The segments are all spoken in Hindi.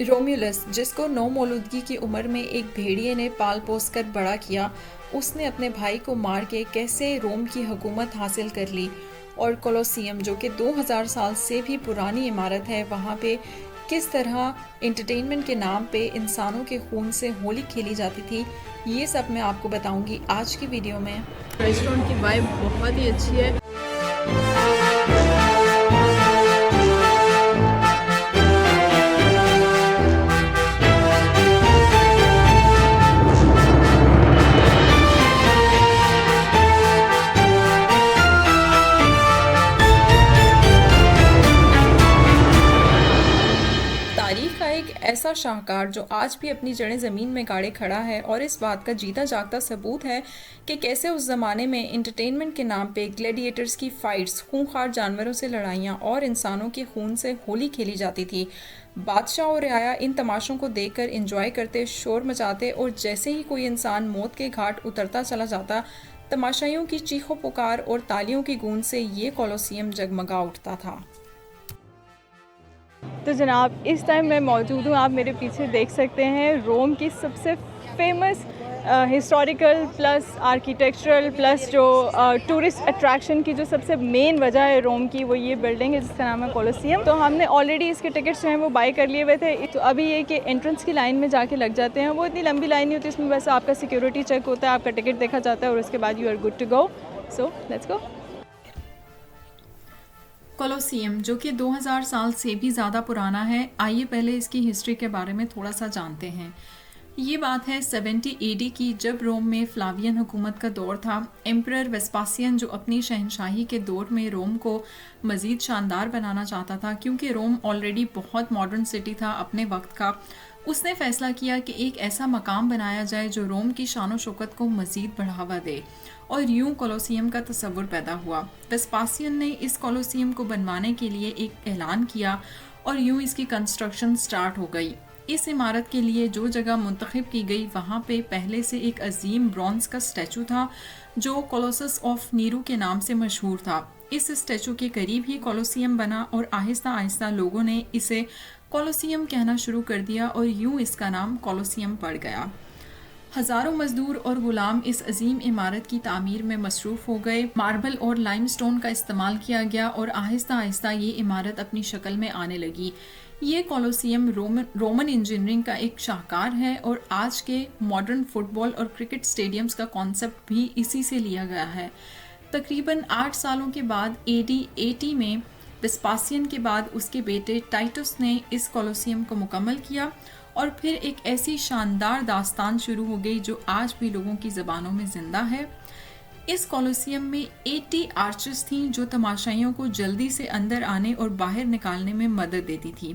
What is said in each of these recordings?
रोम्यूलस, जिसको नौमौलूदगी की उम्र में एक भेड़िए ने पाल पोस कर बड़ा किया, उसने अपने भाई को मार के कैसे रोम की हुकूमत हासिल कर ली, और कोलोसियम जो कि 2000 साल से भी पुरानी इमारत है, वहाँ पे किस तरह इंटरटेनमेंट के नाम पे इंसानों के खून से होली खेली जाती थी, ये सब मैं आपको बताऊंगी आज की वीडियो में। रेस्टोरेंट की वाइब बहुत ही अच्छी है। तारीख का एक ऐसा शाहकार जो आज भी अपनी जड़ें ज़मीन में गाड़े खड़ा है और इस बात का जीता जागता सबूत है कि कैसे उस ज़माने में इंटरटेनमेंट के नाम पे ग्लैडिएटर्स की फाइट्स, खूंखार जानवरों से लड़ाइयाँ और इंसानों के खून से होली खेली जाती थी। बादशाह और रियाया इन तमाशों को देखकर एंजॉय करते, शोर मचाते, और जैसे ही कोई इंसान मौत के घाट उतरता चला जाता, तमाशाइयों की चीखों पुकार और तालियों की गूंज से ये कोलोसियम जगमगा उठता था। तो जनाब, इस टाइम मैं मौजूद हूँ, आप मेरे पीछे देख सकते हैं, रोम की सबसे famous historical plus architectural plus जो टूरिस्ट अट्रैक्शन की जो सबसे मेन वजह है रोम की, वो ये बिल्डिंग है जिसका नाम है कोलोसियम। तो हमने ऑलरेडी इसके टिकट्स जो हैं वो बाय कर लिए हुए थे। तो अभी ये कि एंट्रेंस की लाइन में जाके लग जाते हैं। वो इतनी लंबी लाइन नहीं होती, इसमें बस आपका सिक्योरिटी चेक होता है, आपका टिकट देखा जाता है और उसके बाद you are good to go. So let's go. Colosseum जो कि 2000 साल से भी ज़्यादा पुराना है, आइए पहले इसकी हिस्ट्री के बारे में थोड़ा सा जानते हैं। ये बात है 70 AD की, जब रोम में फ्लावियन हुकूमत का दौर था। एम्परर वेस्पासियन जो अपनी शहनशाही के दौर में रोम को मज़ीद शानदार बनाना चाहता था, क्योंकि रोम ऑलरेडी बहुत मॉडर्न सिटी था अपने वक्त का, उसने फ़ैसला किया कि एक ऐसा मकाम बनाया जाए जो रोम की शान व शौकत को मज़ीद बढ़ावा दे, और यूं कोलोसियम का तस्वुर पैदा हुआ। वेस्पासियन ने इस कोलोसियम को बनवाने के लिए एक ऐलान किया और यूं इसकी कंस्ट्रक्शन स्टार्ट हो गई। इस इमारत के लिए जो जगह मुंतखब की गई, वहाँ पे पहले से एक अजीम ब्रॉन्ज का स्टैचू था जो कोलोसस ऑफ नीरू के नाम से मशहूर था। इस स्टैचू के करीब ही कोलोसियम बना और आहिस्ता आहिस्ता लोगों ने इसे कोलोसियम कहना शुरू कर दिया और यूं इसका नाम कोलोसियम पड़ गया। हज़ारों मजदूर और गुलाम इस अजीम इमारत की तामीर में मसरूफ़ हो गए। मार्बल और लाइमस्टोन का इस्तेमाल किया गया और आहिस्ता आहिस्ता ये इमारत अपनी शक्ल में आने लगी। ये कोलोसियम रोमन इंजीनियरिंग का एक शाहकार है और आज के मॉडर्न फुटबॉल और क्रिकेट स्टेडियम्स का कॉन्सेप्ट भी इसी से लिया गया है। तकरीबन 8 सालों के बाद AD 80 में वेस्पासियन के बाद उसके बेटे टाइटस ने इस कोलोसियम को मुकम्मल किया और फिर एक ऐसी शानदार दास्तान शुरू हो गई जो आज भी लोगों की ज़बानों में ज़िंदा है। इस कोलोसियम में 80 आर्चेस थीं जो तमाशाइयों को जल्दी से अंदर आने और बाहर निकालने में मदद देती थी।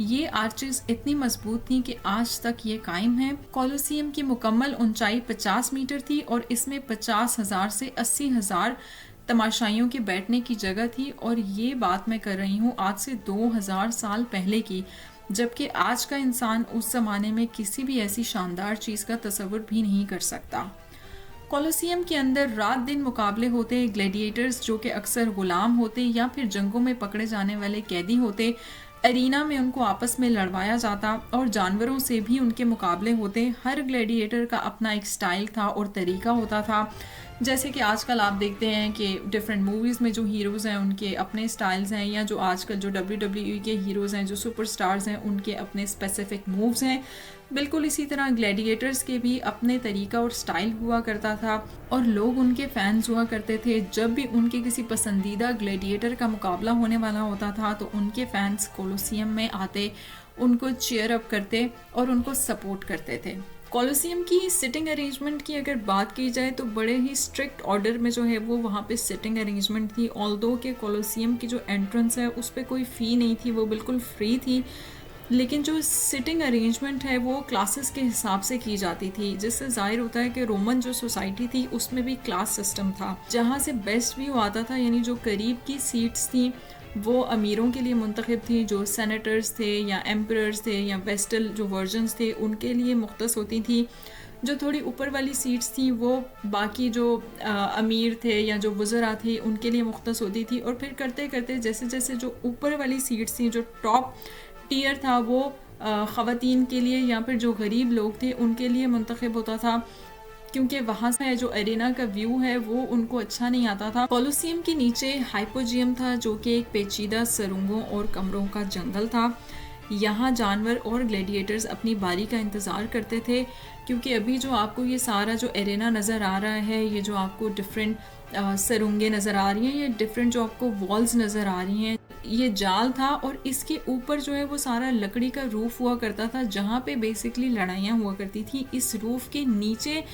ये आर्चेस इतनी मजबूत थीं कि आज तक ये कायम है। कोलोसियम की मुकम्मल ऊंचाई 50 मीटर थी और इसमें 50,000 से 80,000 तमाशाइयों के बैठने की जगह थी, और ये बात मैं कर रही हूँ आज से 2000 साल पहले की, जबकि आज का इंसान उस ज़माने में किसी भी ऐसी शानदार चीज़ का तस्वुर भी नहीं कर सकता। कोलोसियम के अंदर रात दिन मुकाबले होते, ग्लैडिएटर्स जो कि अक्सर गुलाम होते या फिर जंगों में पकड़े जाने वाले कैदी होते, एरिना में उनको आपस में लड़वाया जाता और जानवरों से भी उनके मुकाबले होते। हर ग्लैडिएटर का अपना एक स्टाइल था और तरीका होता था। जैसे कि आजकल आप देखते हैं कि डिफरेंट मूवीज़ में जो हीरोज़ हैं उनके अपने स्टाइल्स हैं, या जो आजकल जो WWE के हीरोज़ हैं, जो सुपरस्टार्स हैं, उनके अपने स्पेसिफिक मूव्स हैं। बिल्कुल इसी तरह ग्लैडिएटर्स के भी अपने तरीका और स्टाइल हुआ करता था और लोग उनके फैंस हुआ करते थे। जब भी उनके किसी पसंदीदा ग्लैडिएटर का मुकाबला होने वाला होता था तो उनके फैंस कोलोसियम में आते, उनको चीयर अप करते और उनको सपोर्ट करते थे। कोलोसियम की सिटिंग अरेंजमेंट की अगर बात की जाए तो बड़े ही स्ट्रिक्ट ऑर्डर में जो है वो वहाँ पे सिटिंग अरेंजमेंट थी। ऑल्दो के कोलोसियम की जो एंट्रेंस है उस पर कोई फ़ी नहीं थी, वो बिल्कुल फ्री थी, लेकिन जो सिटिंग अरेंजमेंट है वो क्लासेस के हिसाब से की जाती थी, जिससे जाहिर होता है कि रोमन जो सोसाइटी थी उसमें भी क्लास सिस्टम था। जहाँ से बेस्ट व्यू आता था, यानी जो करीब की सीट्स थी वो अमीरों के लिए मुंतखब थी, जो सेनेटर्स थे या एम्परर्स थे या वेस्टल जो वर्जन्स थे उनके लिए मुख्तस होती थी। जो थोड़ी ऊपर वाली सीट्स थी वो बाकी जो अमीर थे या जो वज़रा थे उनके लिए मुख्तस होती थी। और फिर करते करते जैसे जैसे जो ऊपर वाली सीट्स थी, जो टॉप टीयर था, वो ख़वातीन के लिए या फिर जो गरीब लोग थे उनके लिए मुंतखब होता था, क्योंकि वहाँ से जो एरेना का व्यू है वो उनको अच्छा नहीं आता था। कोलोसियम के नीचे हाइपोजियम था, जो कि एक पेचीदा सुरंगों और कमरों का जंगल था। यहाँ जानवर और ग्लैडिएटर्स अपनी बारी का इंतज़ार करते थे, क्योंकि अभी जो आपको ये सारा जो एरेना नज़र आ रहा है, ये जो आपको डिफरेंट सुरंगें नज़र आ रही हैं, ये डिफरेंट जो आपको वॉल्स नज़र आ रही हैं, ये जाल था और इसके ऊपर जो है वो सारा लकड़ी का रूफ हुआ करता था, जहाँ पे बेसिकली लड़ाइयाँ हुआ करती थी। इस रूफ के नीचे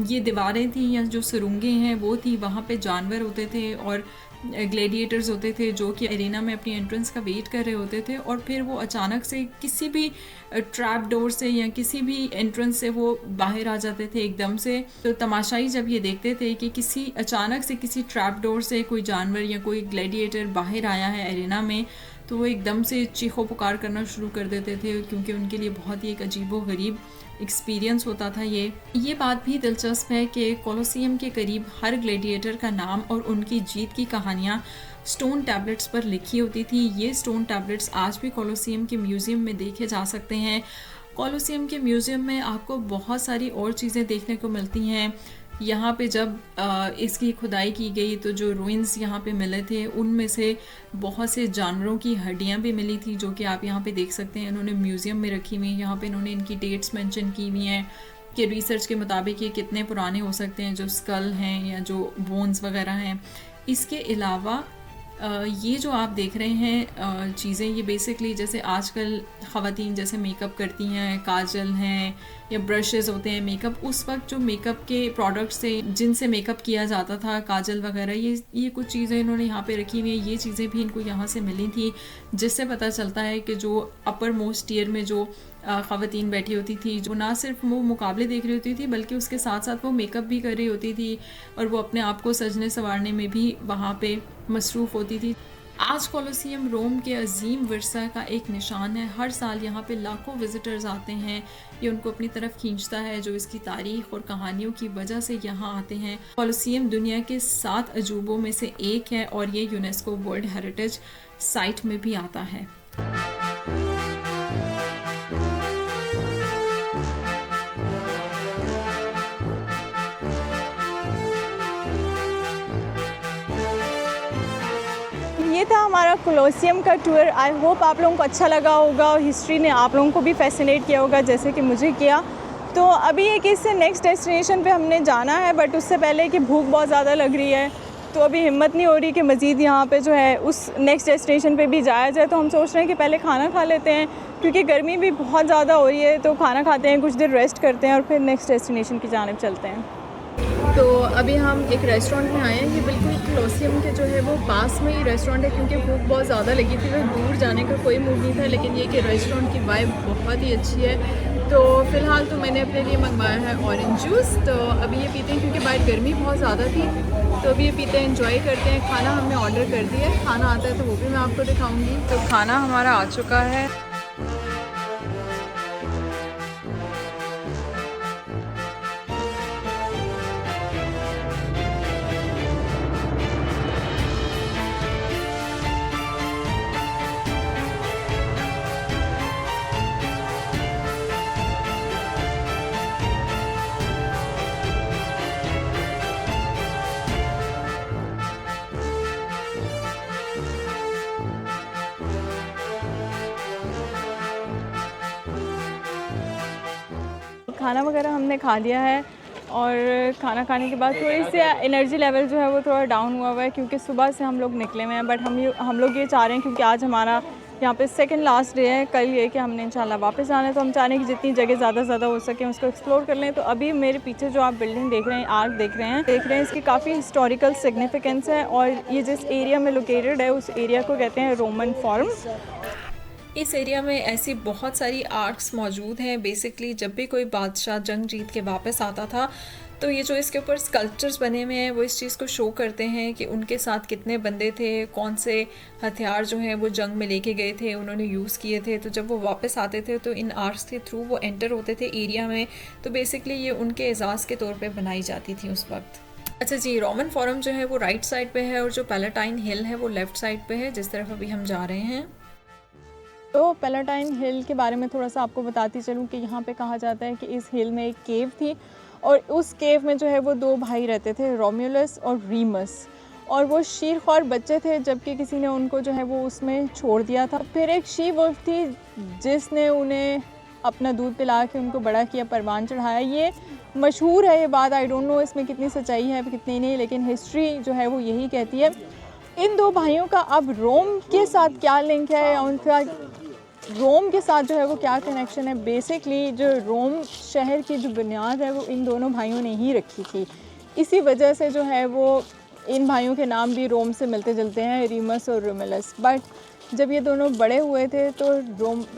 ये दीवारें थी या जो सुरंगें हैं वो थी, वहाँ पे जानवर होते थे और ग्लैडिएटर्स होते थे जो कि एरेना में अपनी एंट्रेंस का वेट कर रहे होते थे, और फिर वो अचानक से किसी भी ट्रैप डोर से या किसी भी एंट्रेंस से वो बाहर आ जाते थे एकदम से। तो तमाशाई जब ये देखते थे कि किसी अचानक से किसी ट्रैप डोर से कोई जानवर या कोई ग्लैडिएटर बाहर आया है एरेना में, तो वो एकदम से चीखो पुकार करना शुरू कर देते थे, क्योंकि उनके लिए बहुत ही एक अजीबो गरीब एक्सपीरियंस होता था। ये बात भी दिलचस्प है कि कोलोसियम के करीब हर ग्लैडिएटर का नाम और उनकी जीत की कहानियाँ स्टोन टैबलेट्स पर लिखी होती थी। ये स्टोन टैबलेट्स आज भी कोलोसियम के म्यूज़ियम में देखे जा सकते हैं। कोलोसियम के म्यूज़ियम में आपको बहुत सारी और चीज़ें देखने को मिलती हैं। यहाँ पे जब इसकी खुदाई की गई तो जो रूइंस यहाँ पे मिले थे, उनमें से बहुत से जानवरों की हड्डियाँ भी मिली थी, जो कि आप यहाँ पे देख सकते हैं। इन्होंने म्यूज़ियम में रखी हुई हैं। यहाँ पे इन्होंने इनकी डेट्स मेंशन की हुई हैं कि रिसर्च के मुताबिक ये कितने पुराने हो सकते हैं, जो स्कल हैं या जो बोन्स वगैरह हैं। इसके अलावा ये जो आप देख रहे हैं चीज़ें, ये बेसिकली जैसे आजकल ख़वातीन जैसे मेकअप करती हैं, काजल हैं या ब्रशेज़ होते हैं मेकअप, उस वक्त जो मेकअप के प्रोडक्ट्स थे जिनसे मेकअप किया जाता था, काजल वगैरह, ये कुछ चीज़ें इन्होंने यहाँ पे रखी हुई हैं। ये चीज़ें भी इनको यहाँ से मिली थी, जिससे पता चलता है कि जो अपर मोस्ट ईयर में जो ख़वातीन बैठी होती थी, जो ना सिर्फ वो मुकाबले देख रही होती थी बल्कि उसके साथ साथ वो मेकअप भी कर रही होती थी और वो अपने आप को सजने संवारने में भी वहाँ पे मसरूफ़ होती थी। आज कोलोसियम रोम के अजीम विरसा का एक निशान है। हर साल यहाँ पे लाखों विजिटर्स आते हैं। ये उनको अपनी तरफ खींचता है, जो इसकी तारीख और कहानियों की वजह से यहाँ आते हैं। कोलोसियम दुनिया के 7 अजूबों में से एक है और ये यूनेस्को वर्ल्ड हेरिटेज साइट में भी आता है। ये था हमारा कोलोसियम का टूर। आई होप आप लोगों को अच्छा लगा होगा और हिस्ट्री ने आप लोगों को भी फैसिनेट किया होगा जैसे कि मुझे किया। तो अभी एक इससे नेक्स्ट डेस्टिनेशन पे हमने जाना है, बट उससे पहले कि भूख बहुत ज़्यादा लग रही है, तो अभी हिम्मत नहीं हो रही कि मज़ीद यहाँ पे जो है उस नेक्स्ट डेस्टिनेशन पे भी जाया जाए। तो हम सोच रहे हैं कि पहले खाना खा लेते हैं, क्योंकि गर्मी भी बहुत ज़्यादा हो रही है। तो खाना खाते हैं, कुछ देर रेस्ट करते हैं और फिर नेक्स्ट डेस्टिनेशन की जानिब चलते हैं। तो अभी हम एक रेस्टोरेंट में आए हैं। ये बिल्कुल कोलोसियम के जो है वो पास में ही रेस्टोरेंट है, क्योंकि भूख बहुत ज़्यादा लगी थी, तो दूर जाने का कोई मूड नहीं था। लेकिन ये कि रेस्टोरेंट की वाइब बहुत ही अच्छी है। तो फ़िलहाल तो मैंने अपने लिए मंगवाया है ऑरेंज जूस। तो अभी ये पीते हैं, क्योंकि बाहर गर्मी बहुत ज़्यादा थी। तो अभी ये पीते हैं, एंजॉय करते हैं। खाना हमने ऑर्डर कर दिया है, खाना आता है तो वो भी मैं आपको दिखाऊँगी। तो खाना हमारा आ चुका है। खाना वगैरह हमने खा लिया है और खाना खाने के बाद थोड़ी सी एनर्जी लेवल जो है वो थोड़ा डाउन हुआ हुआ है, क्योंकि सुबह से हम लोग निकले हुए हैं। बट हम लोग ये चाह रहे हैं, क्योंकि आज हमारा यहाँ पे सेकंड लास्ट डे है, कल ये कि हमने इंशाल्लाह वापस आना है। तो हम चाह रहे हैं कि जितनी जगह ज़्यादा से ज़्यादा हो सके उसको एक्सप्लोर कर लें। तो अभी मेरे पीछे जो आप बिल्डिंग देख रहे हैं, आर्क देख रहे हैं, इसकी काफ़ी हिस्टोरिकल सिग्निफिकेंस है। और ये जिस एरिया में लोकेटेड है उस एरिया को कहते हैं रोमन फॉरम। इस एरिया में ऐसी बहुत सारी आर्क्स मौजूद हैं। बेसिकली जब भी कोई बादशाह जंग जीत के वापस आता था, तो ये जो इसके ऊपर स्कल्पचर्स बने हुए हैं वो इस चीज़ को शो करते हैं कि उनके साथ कितने बंदे थे, कौन से हथियार जो हैं वो जंग में लेके गए थे, उन्होंने यूज़ किए थे। तो जब वो वापस आते थे तो इन आर्क्स के थ्रू वो एंटर होते थे एरिया में। तो बेसिकली ये उनके एजाज़ के तौर पे बनाई जाती थी उस वक्त। अच्छा जी, रोमन फॉरम जो है वो राइट साइड पे है और जो पैलेटाइन हिल है वो लेफ़्ट साइड पे है, जिस तरफ अभी हम जा रहे हैं। तो पैलेटाइन हिल के बारे में थोड़ा सा आपको बताती चलूँ कि यहाँ पे कहा जाता है कि इस हिल में एक केव थी और उस केव में जो है वो 2 भाई रहते थे, रोम्यूलस और रीमस, और वो शीरख्वार बच्चे थे जबकि किसी ने उनको जो है वो उसमें छोड़ दिया था। फिर एक शी वुल्फ थी जिसने उन्हें अपना दूध पिला के उनको बड़ा किया, परवान चढ़ाया। ये मशहूर है ये बात, आई डोंट नो इसमें कितनी सच्चाई है कितनी नहीं, लेकिन हिस्ट्री जो है वो यही कहती है। इन 2 भाइयों का अब रोम के साथ क्या लिंक है या उनका रोम के साथ जो है वो क्या कनेक्शन है? बेसिकली जो रोम शहर की जो बुनियाद है वो इन दोनों भाइयों ने ही रखी थी। इसी वजह से जो है वो इन भाइयों के नाम भी रोम से मिलते जुलते हैं, रीमस और रोमुलस। बट जब ये दोनों बड़े हुए थे तो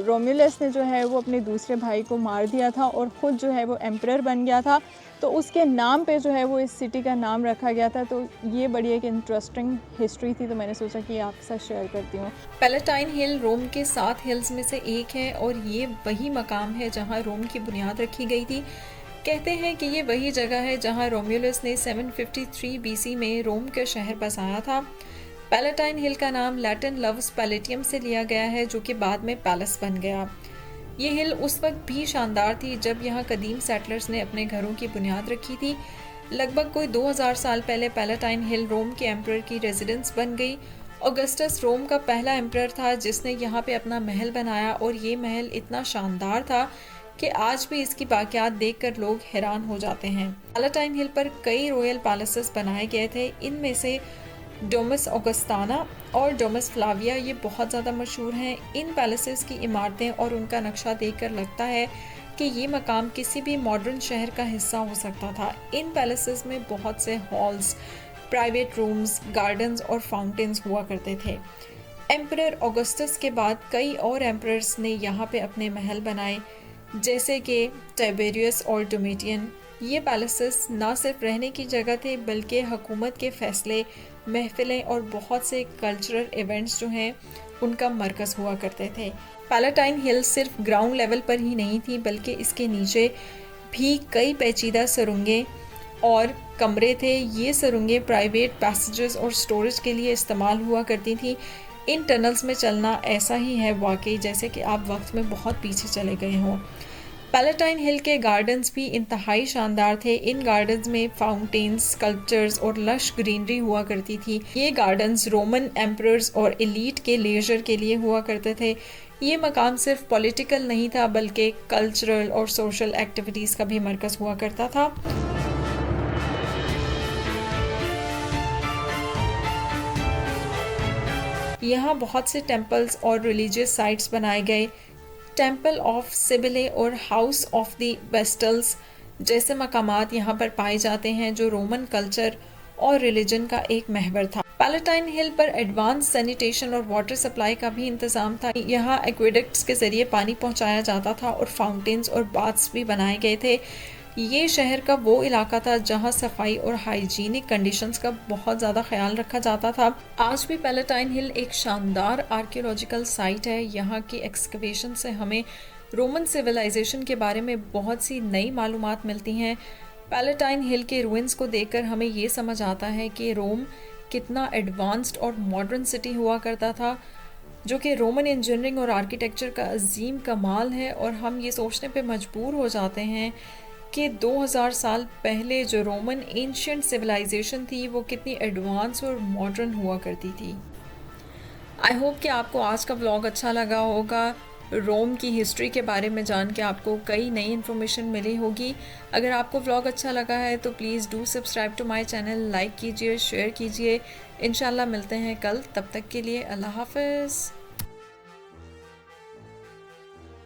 रोमुलस ने जो है वो अपने दूसरे भाई को मार दिया था और ख़ुद जो है वो एम्परर बन गया था, तो उसके नाम पे जो है वो इस सिटी का नाम रखा गया था। तो ये बड़ी एक इंटरेस्टिंग हिस्ट्री थी, तो मैंने सोचा कि आपके साथ शेयर करती हूँ। पैलेटाइन हिल रोम के 7 हिल्स में से एक है और ये वही मकाम है जहाँ रोम की बुनियाद रखी गई थी। कहते हैं कि ये वही जगह है जहाँ रोम्यूलस ने 753 बीसी में रोम के शहर बसाया था। पैलेटाइन हिल का नाम लैटिन लव्स पैलेटियम से लिया गया है, जो कि बाद में पैलेस बन गया। ये हिल उस वक्त भी शानदार थी जब यहाँ कदीम सेटलर्स ने अपने घरों की बुनियाद रखी थी। लगभग कोई 2000 साल पहले पैलेटाइन हिल रोम के एम्परर की रेजिडेंस बन गई। ऑगस्टस रोम का पहला एम्परर था जिसने यहाँ पे अपना महल बनाया और ये महल इतना शानदार था कि आज भी इसकी बाकियात देखकर लोग हैरान हो जाते हैं। पैलेटाइन हिल पर कई रॉयल पैलेसेस बनाए गए थे, इनमें से डोमस ऑगस्टाना और डोमस फ्लाविया ये बहुत ज़्यादा मशहूर हैं। इन पैलेसेस की इमारतें और उनका नक्शा देखकर लगता है कि ये मकाम किसी भी मॉडर्न शहर का हिस्सा हो सकता था। इन पैलेसेस में बहुत से हॉल्स, प्राइवेट रूम्स, गार्डन्स और फाउंटेन्स हुआ करते थे। एम्परर ऑगस्टस के बाद कई और एम्परर्स ने यहाँ पे अपने महल बनाए, जैसे कि टाइबेरियस और डोमिटियन। ये पैलेसेस ना सिर्फ रहने की जगह थे बल्कि हुकूमत के फैसले, महफिलें और बहुत से कल्चरल इवेंट्स जो हैं उनका मरकज़ हुआ करते थे। पैलेटाइन हिल सिर्फ ग्राउंड लेवल पर ही नहीं थी बल्कि इसके नीचे भी कई पेचीदा सुरंगें और कमरे थे। ये सुरंगें प्राइवेट पैसेजेस और स्टोरेज के लिए इस्तेमाल हुआ करती थी। इन टनल्स में चलना ऐसा ही है वाकई जैसे कि आप वक्त में बहुत पीछे चले गए हों। पैलेटाइन हिल के गार्डन्स भी इंतहाई शानदार थे। इन गार्डन्स में फाउंटेन्स, स्कल्पचर्स और लश ग्रीनरी हुआ करती थी। ये गार्डन्स रोमन एम्परर्स और एलीट के लेजर के लिए हुआ करते थे। ये मकाम सिर्फ पॉलिटिकल नहीं था बल्कि कल्चरल और सोशल एक्टिविटीज़ का भी मरकज़ हुआ करता था। यहाँ बहुत से टेम्पल्स और रिलीजियस साइट्स बनाए गए। टेम्पल ऑफ सिबिले और हाउस ऑफ द वेस्टल्स जैसे मकामात यहाँ पर पाए जाते हैं जो रोमन कल्चर और रिलीजन का एक महवर था। पैलेटाइन हिल पर एडवांस सैनिटेशन और वाटर सप्लाई का भी इंतज़ाम था। यहाँ एक्वेडक्ट्स के ज़रिए पानी पहुँचाया जाता था और फाउंटेन्स और बाथ्स भी बनाए गए थे। ये शहर का वो इलाका था जहाँ सफाई और हाइजीनिक कंडीशंस का बहुत ज़्यादा ख्याल रखा जाता था। आज भी पैलेटाइन हिल एक शानदार आर्कियोलॉजिकल साइट है। यहाँ की एक्सकवेशन से हमें रोमन सिविलाइजेशन के बारे में बहुत सी नई मालूमात मिलती हैं। पैलेटाइन हिल के रूइंस को देखकर हमें ये समझ आता है कि रोम कितना एडवांस्ड और मॉडर्न सिटी हुआ करता था, जो कि रोमन इंजीनियरिंग और आर्किटेक्चर का अजीम कमाल है। और हम ये सोचने पे मजबूर हो जाते हैं कि 2000 साल पहले जो रोमन एंशिएंट सिविलाइजेशन थी वो कितनी एडवांस और मॉडर्न हुआ करती थी। आई होप कि आपको आज का व्लॉग अच्छा लगा होगा। रोम की हिस्ट्री के बारे में जान के आपको कई नई इन्फॉर्मेशन मिली होगी। अगर आपको व्लॉग अच्छा लगा है तो please do subscribe to my channel, like कीजिए, शेयर कीजिए। इंशाल्लाह मिलते हैं कल, तब तक के लिए अल्लाह हाफ़िज़।